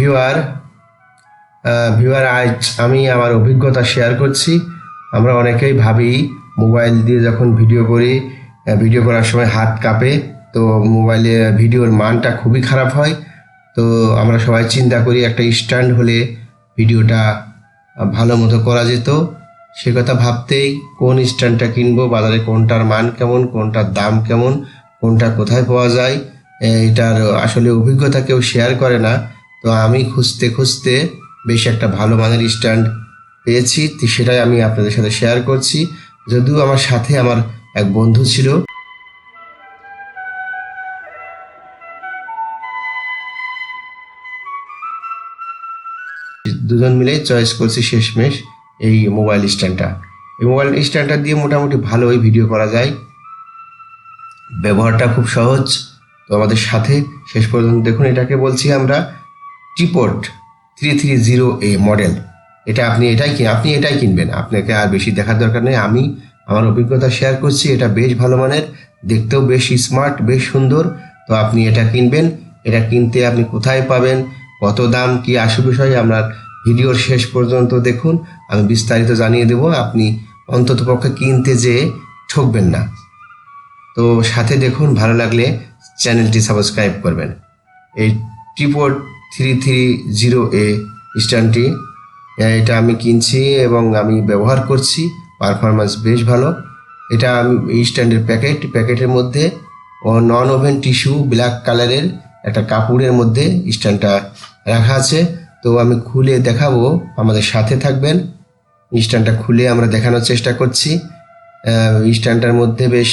Viewer viewer আজ আমি আমার অভিজ্ঞতা শেয়ার করছি। আমরা অনেকেই ভাবি মোবাইল দিয়ে যখন ভিডিও করি, ভিডিও করার সময় হাত কাঁপে, তো মোবাইলে ভিডিওর মানটা খুবই খারাপ হয়। তো আমরা সবাই চিন্তা করি একটা স্ট্যান্ড হলে ভিডিওটা ভালো মতো করা যেত। সে কথা ভাবতেই কোন স্ট্যান্ডটা কিনবো, বাজারে কোনটার মান কেমন, কোনটার দাম কেমন, কোনটা কোথায় পাওয়া যায়, এটার আসলে অভিজ্ঞতা কেউ শেয়ার করে না। তো আমি খুঁজতে খুঁজতে বেশ একটা ভালো মানের স্ট্যান্ড পেয়েছি, তো সেটাই আমি আপনাদের সাথে শেয়ার করছি। যদিও আমার সাথে আমার এক বন্ধু ছিল, দুজন মিলেই চয়েস করছি শেষমেশ এই মোবাইল স্ট্যান্ডটা। এই মোবাইল স্ট্যান্ডটা দিয়ে মোটামুটি ভালোই ভিডিও করা যায়, ব্যবহারটা খুব সহজ। তো আমাদের সাথে শেষ পর্যন্ত দেখুন। এটাকে বলছি আমরা ট্রিপড 330A মডেল। এটা আপনি এটাই কিনবেন, আপনাকে আর বেশি দেখার দরকার নেই। আমি আমার অভিজ্ঞতা শেয়ার করছি। এটা বেশ ভালো মানের, দেখতেও বেশ স্মার্ট, বেশ সুন্দর। তো আপনি এটা কিনবেন। এটা কিনতে আপনি কোথায় পাবেন, কত দাম, কি আসল বিষয় আপনার ভিডিওর শেষ পর্যন্ত দেখুন, আমি বিস্তারিত জানিয়ে দেব। আপনি অন্ততপক্ষে কিনতে যেয়ে ঠকবেন না। তো সাথে দেখুন, ভালো লাগলে চ্যানেলটি সাবস্ক্রাইব করবেন। এই ট্রিপড 330A স্ট্যান্ডটি এটা আমি কিনছি এবং আমি ব্যবহার করছি, পারফরমেন্স বেশ ভালো। এটা আমি স্ট্যান্ডের প্যাকেটের মধ্যে নন ওভেন টিস্যু ব্ল্যাক কালারের একটা কাপড়ের মধ্যে স্ট্যান্ডটা রাখা আছে। তো আমি খুলে দেখাবো, আমাদের সাথে থাকবেন। স্ট্যান্ডটা খুলে আমরা দেখানোর চেষ্টা করছি। স্ট্যান্ডটার মধ্যে বেশ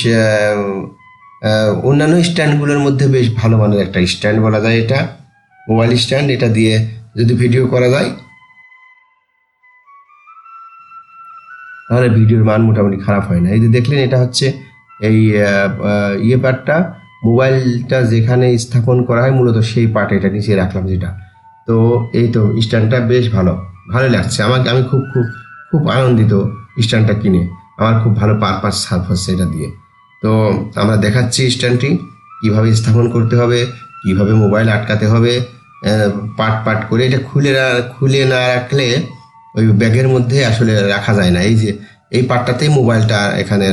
অন্যান্য স্ট্যান্ডগুলোর মধ্যে বেশ ভালো মানের একটা স্ট্যান্ড বলা যায়। এটা মোবাইল স্ট্যান্ড, এটা দিয়ে যদি ভিডিও করা যায় তাহলে ভিডিওর মান মোটামুটি খারাপ হয় না। এই যে দেখলেন, এটা হচ্ছে এই পার্টটা, মোবাইলটা যেখানে স্থাপন করা হয় মূলত সেই পার্ট এটা নিচে রাখলাম যেটা। তো এই তো স্ট্যান্ডটা বেশ ভালো লাগছে আমাকে। আমি খুব খুব খুব আনন্দিত স্ট্যান্ডটা কিনে। আমার খুব ভালো পারপাস সার্ভ হচ্ছে এটা দিয়ে। তো আমরা দেখাচ্ছি স্ট্যান্ডটি কীভাবে স্থাপন করতে হবে, কীভাবে মোবাইল আটকাতে হবে, পার্ট করে। এটা খুলে না রাখলে ওই ব্যাগের মধ্যে আসলে রাখা যায় না। এই যে এই পার্টটাতেই মোবাইলটা এখানে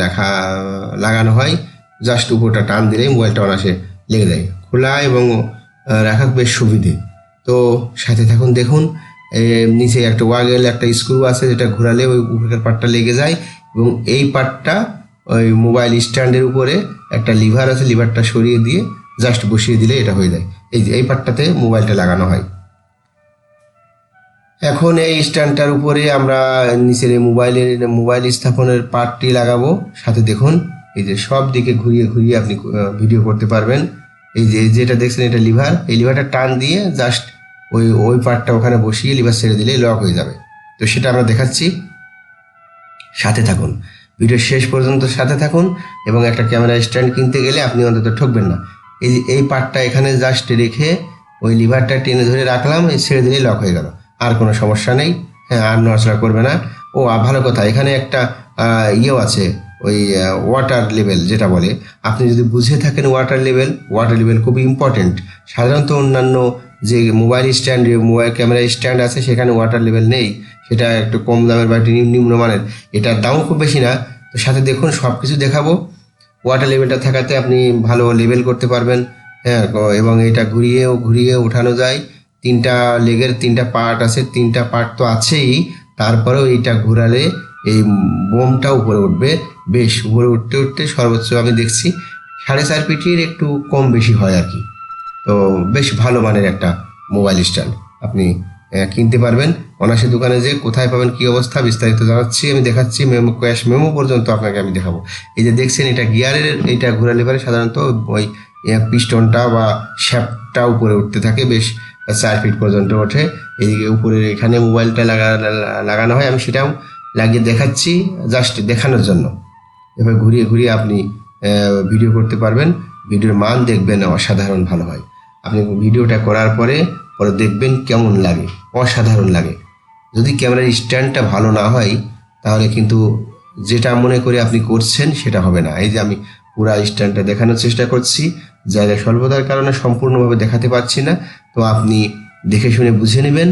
লাগানো হয়, জাস্ট উপরটা টান দিলেই মোবাইলটা অনায়াসে লেগে যায়। খোলা এবং রাখা বেশ সুবিধে। তো সাথে থাকুন, দেখুন নিচে একটা ওয়াগেল একটা স্ক্রু আছে, যেটা ঘোরালে ওই উপরের পার্টটা লেগে যায়। এবং এই পার্টটা ওই মোবাইল স্ট্যান্ডের উপরে একটা লিভার আছে, লিভারটা সরিয়ে দিয়ে জাস্ট বসিয়ে দিলে এটা হয়ে যায়। এই যে এই পার্টটাতে মোবাইলটা লাগানো হয়। এখন এই স্ট্যান্ডটার উপরে আমরা নিচের মোবাইল স্থাপনের পার্টটি লাগাবো। সাথে দেখুন, এই যে সব দিকে ঘুরিয়ে আপনি ভিডিও করতে পারবেন। এই যে যেটা দেখছেন এটা লিভার, এই লিভারটা টান দিয়ে জাস্ট ওই পার্টটা ওখানে বসিয়ে লিভার ছেড়ে দিলে লক হয়ে যাবে। তো সেটা আমরা দেখাচ্ছি, সাথে থাকুন, ভিডিও শেষ পর্যন্ত সাথে থাকুন। এবং একটা ক্যামেরা স্ট্যান্ড কিনতে গেলে আপনি অন্তত ঠকবেন না। এই পার্টটা এখানে জাস্ট রেখে ওই লিভারটা টেনে ধরে রাখলাম, ছেড়ে দিলেই লক হয়ে গেল, আর কোনো সমস্যা নেই। হ্যাঁ, আর নড়াচড়া করবে না। ও ভালো কথা, এখানে একটা ইয়েও আছে, ওই ওয়াটার লেভেল যেটা বলে। আপনি যদি বুঝে থাকেন ওয়াটার লেভেল খুবই ইম্পর্টেন্ট। সাধারণত অন্যান্য যে মোবাইল ক্যামেরা স্ট্যান্ড আছে সেখানে ওয়াটার লেভেল নেই, সেটা একটু কম দামের বা নিম্নমানের। এটার দামও খুব বেশি না। তো সাথে দেখুন, সব কিছু দেখাবো। ওয়াটার লেভেলটা থাকাতে আপনি ভালো লেভেল করতে পারবেন। হ্যাঁ, এবং এটা ঘুরিয়ে উঠানো যায়। তিনটা লেগের তিনটা পার্ট আছে, তিনটা পার্ট তো আছেই, তারপরেও এইটা ঘোরালে এই বোমটা উপরে উঠবে। বেশ উপরে উঠতে সর্বোচ্চ আমি দেখছি 4.5 ফিটের একটু কম বেশি হয় আর কি। তো বেশ ভালো মানের একটা মোবাইল স্ট্যান্ড আপনি কিনতে পারবেন অনায়াসে। দোকানে যে কোথায় পাবেন, কি অবস্থা, বিস্তারিত জানাচ্ছি, আমি দেখাচ্ছি। ক্যাশ মেমো পর্যন্ত আপনাকে আমি দেখাবো। এই যে দেখছেন, এটা গিয়ারের, এইটা ঘোরালে পারে সাধারণত ওই পিস্টনটা বা শ্যাফটটা উপরে উঠতে থাকে, বেশ 4 ফিট পর্যন্ত ওঠে। এইদিকে উপরে এখানে মোবাইলটা লাগানো হয়, আমি সেটাও লাগিয়ে দেখাচ্ছি জাস্ট দেখানোর জন্য। এভাবে ঘুরিয়ে আপনি ভিডিও করতে পারবেন। ভিডিওর মান দেখবেন অসাধারণ ভালো হয়। আপনি ভিডিওটা করার পরে দেখবেন কেমন লাগে, অসাধারণ লাগে। যদি ক্যামেরার স্ট্যান্ডটা ভালো না হয় তাহলে কিন্তু যেটা মনে করে আপনি করছেন সেটা হবে না। এই যে আমি পুরা স্ট্যান্ডটা দেখানোর চেষ্টা করছি, জায়গা স্বল্পতার কারণে সম্পূর্ণভাবে দেখাতে পারছি না। তো আপনি দেখে শুনে বুঝে নেবেন।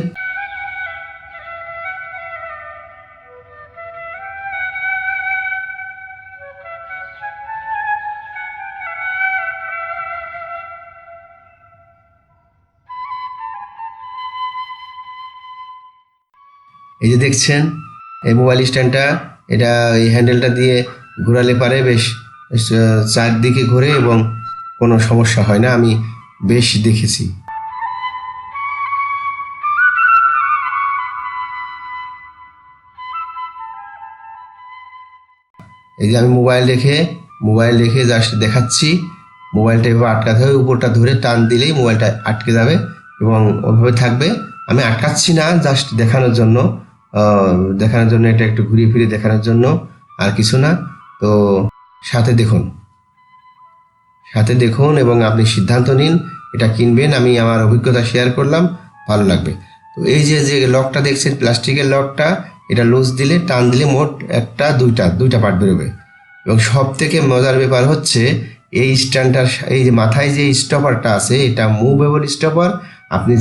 এই যে দেখছেন এই মোবাইল স্ট্যান্ডটা, এটা এই হ্যান্ডেলটা দিয়ে ঘোরালে পারে বেশ চারদিকে ঘোরে এবং কোনো সমস্যা হয় না, আমি বেশ দেখেছি। এই যে আমি মোবাইল রেখে জাস্ট দেখাচ্ছি, মোবাইলটা এভাবে আটকাতে হবে, উপরটা ধরে টান দিলেই মোবাইলটা আটকে যাবে এবং ওইভাবে থাকবে। আমি আটকাচ্ছি না, জাস্ট দেখানোর জন্য এটা একটু ঘুরিয়ে ফিরে দেখানোর জন্য, আর কিছু না। তো সাথে দেখুন এবং আপনি সিদ্ধান্ত নিন এটা কিনবেন। আমি আমার অভিজ্ঞতা শেয়ার করলাম, ভালো লাগবে। তো এই যে লকটা দেখছেন, প্লাস্টিকের লকটা, এটা লুজ দিলে, টান দিলে মোট দুইটা পার্ট বেরোবে। এবং সব থেকে মজার ব্যাপার হচ্ছে এই স্ট্যান্ডটার এই যে মাথায় যে স্টপারটা আছে, এটা মুভেবল স্টপার। আপনি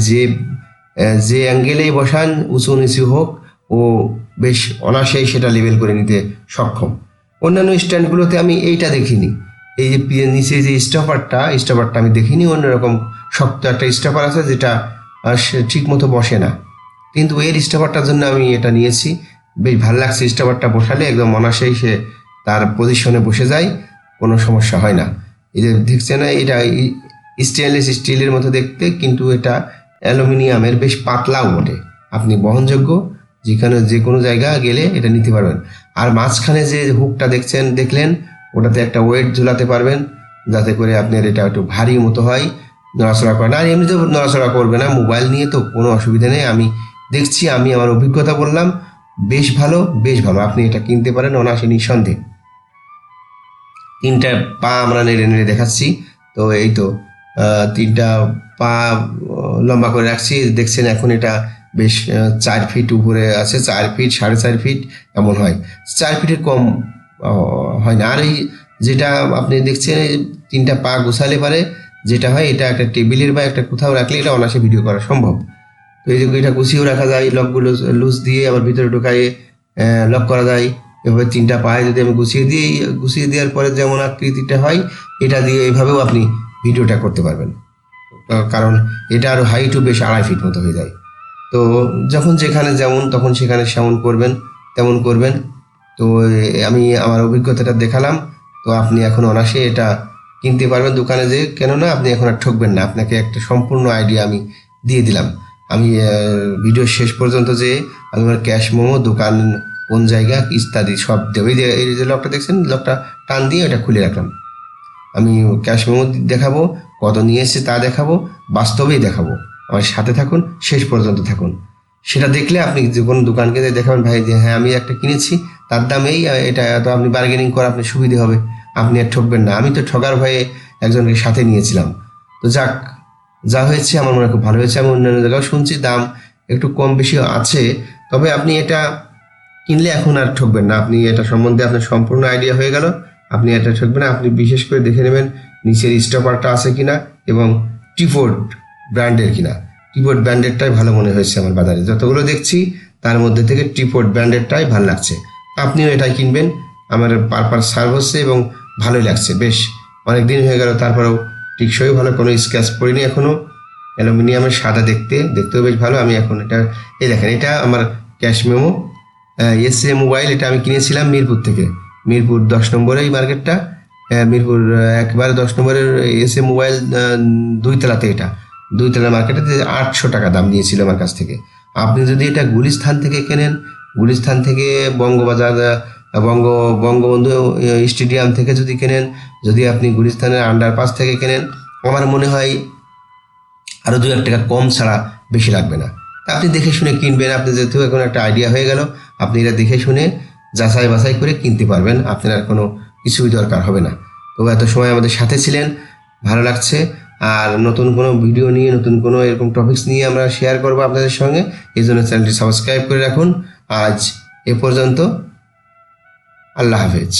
যে অ্যাঙ্গেলেই বসান, উঁচু নিচু হোক, ও বেশ অনায়াসেই সেটা লেবেল করে নিতে সক্ষম। অন্যান্য স্ট্যান্ডগুলোতে আমি এইটা দেখিনি, এই যে নিচে যে স্টপারটা আমি দেখিনি। অন্যরকম শক্ত একটা স্টপার আছে যেটা ঠিক মতো বসে না, কিন্তু এর স্টপারটার জন্য আমি এটা নিয়েছি। বেশ ভালো লাগছে, স্টপারটা বসালে একদম অনায়াসেই সে তার পজিশনে বসে যায়, কোনো সমস্যা হয় না। এই যে দেখছে না, এটা স্টেনলেস স্টিলের মতো দেখতে, কিন্তু এটা অ্যালুমিনিয়ামের, বেশ পাতলাও বটে। আপনি বহনযোগ্য, যে কোনো জায়গা গেলে এটা নিতে পারবেন। আর মাঝখানে যে হুকটা দেখলেন, ওটাতে একটা ওয়েট ঝুলাতে পারবেন, যাতে করে আপনার এটা একটু ভারী মতো হয়, নড়াচড়া করে না। আর এমনিতেও নড়াচড়া করবে না, মোবাইল নিয়ে তো কোনো অসুবিধা নেই। আমি দেখছি, আমি আমার অভিজ্ঞতা বললাম, বেশ ভালো। আপনি এটা কিনতে পারেন অনায়াসে, নিঃসন্দেহে। 3টা পা আমরা নেড়ে দেখাচ্ছি। তো এই তো 3টা পা লম্বা করে রাখছি, দেখছেন। এখন এটা বেশ 4 ফিট উপরে আছে, 4 ফিট, 4.5 ফিট এমন হয়, 4 ফিটের কম হয় না। আর এই যেটা আপনি দেখছেন, 3টা পা গুছালে পারে যেটা হয়, এটা একটা টেবিলের বা একটা কোথাও রাখলে এটা অনায়াসে ভিডিও করা সম্ভব। তো এই যে এটা গুছিয়েও রাখা যায়, লকগুলো লুজ দিয়ে আবার ভিতরে ঢোকায়ে লক করা যায়। এভাবে 3টা পায়ে যদি আমি গুছিয়ে দেওয়ার পরে যেমন আকৃতিটা হয়, এটা দিয়ে এইভাবেও আপনি ভিডিওটা করতে পারবেন। কারণ এটা আরও হাইটও বেশ 2.5 ফিট মতো হয়ে যায়। তো যখন যেখানে যেমন, তখন সেখানে তেমন করবেন। তো আমি আমার অভিজ্ঞতাটা দেখালাম। তো আপনি এখন অনায়াসে এটা কিনতে পারবেন দোকানে যেয়ে, কেননা আপনি এখন আর ঠকবেন না। আপনাকে একটা সম্পূর্ণ আইডিয়া আমি দিয়ে দিলাম। আমি ভিডিও শেষ পর্যন্ত আমি আমার ক্যাশ মেমো, দোকান কোন জায়গা ইত্যাদি সব দেবো। এই যে লকটা দেখছেন, লকটা টান দিয়ে এটা খুলে রাখলাম। আমি ক্যাশ মেমো দেখাবো, কত নিয়ে এসেছে তা দেখাবো, বাস্তবেই দেখাবো। আমার সাথে থাকুন, শেষ পর্যন্ত থাকুন। সেটা দেখলে আপনি যে কোনো দোকানকে দেখাবেন, ভাই যে হ্যাঁ আমি একটা কিনেছি, তার দামেই এটা, তো আপনি বার্গেনিং করা আপনি সুবিধে হবে, আপনি আর ঠকবেন না। আমি তো ঠকার ভয়ে একজনকে সাথে নিয়েছিলাম। তো যাক, যা হয়েছে আমার মনে খুব ভালো হয়েছে। আমি অন্যান্য জায়গাও শুনছি দাম একটু কম বেশি আছে, তবে আপনি এটা কিনলে এখন আর ঠকবেন না। আপনি এটা সম্বন্ধে আপনার সম্পূর্ণ আইডিয়া হয়ে গেল, আপনি এটা ঠকবেন না। আপনি বিশেষ করে দেখে নেবেন নিচের স্টপারটা আছে কিনা এবং টিফোর্ড ব্র্যান্ডের কিনা। টিফোর্ড ব্র্যান্ডেরটাই ভালো মনে হয়েছে আমার বাজারে যতগুলো দেখছি, তার মধ্যে থেকে টিফোর্ড ব্র্যান্ডেরটাই ভালো লাগছে। আপনিও এটাই কিনবেন, আমার পারপাস সার্ভ হচ্ছে এবং ভালোই লাগছে। বেশ অনেক দিন হয়ে গেল, তারপরেও টিকসই ভালো, কোনো স্ক্র্যাচ পড়িনি এখনো। অ্যালুমিনিয়ামের, সাদা দেখতেও বেশ ভালো। আমি এখন এটা, এই দেখেন, এটা আমার ক্যাশ মেমো এসএ মোবাইল। এটা আমি কিনেছিলাম মিরপুর থেকে, মিরপুর 10 নম্বরে এই মার্কেটটা, মিরপুর একবারে 10 নম্বরের এসএ মোবাইল, 2 তলাতে। এটা 2 তলার মার্কেটে 800 টাকা দাম নিয়েছিল আমার কাছ থেকে। আপনি যদি এটা গুলিস্থান থেকে কেনেন, গুলিস্থান থেকে বঙ্গবাজার, বঙ্গবন্ধু স্টেডিয়াম থেকে যদি কেনেন, যদি আপনি গুলিস্থানের আন্ডারপাস থেকে কেনেন, আমার মনে হয় আরও 2-1 টাকা কম ছাড়া বেশি লাগবে না। তা আপনি দেখে শুনে কিনবেন। আপনি যেহেতু এখন একটা আইডিয়া হয়ে গেল, আপনি এটা দেখে শুনে যাচাই বাছাই করে কিনতে পারবেন, আপনার কোনো কিছুই দরকার হবে না। তো এত সময় আমাদের সাথে ছিলেন, ভালো লাগছে। আর নতুন কোনো ভিডিও নিয়ে, নতুন কোনো এরকম টপিকস নিয়ে আমরা শেয়ার করবো আপনাদের সঙ্গে। এই জন্য চ্যানেলটি সাবস্ক্রাইব করে রাখুন। আজ এ পর্যন্ত, আল্লাহ হাফেজ।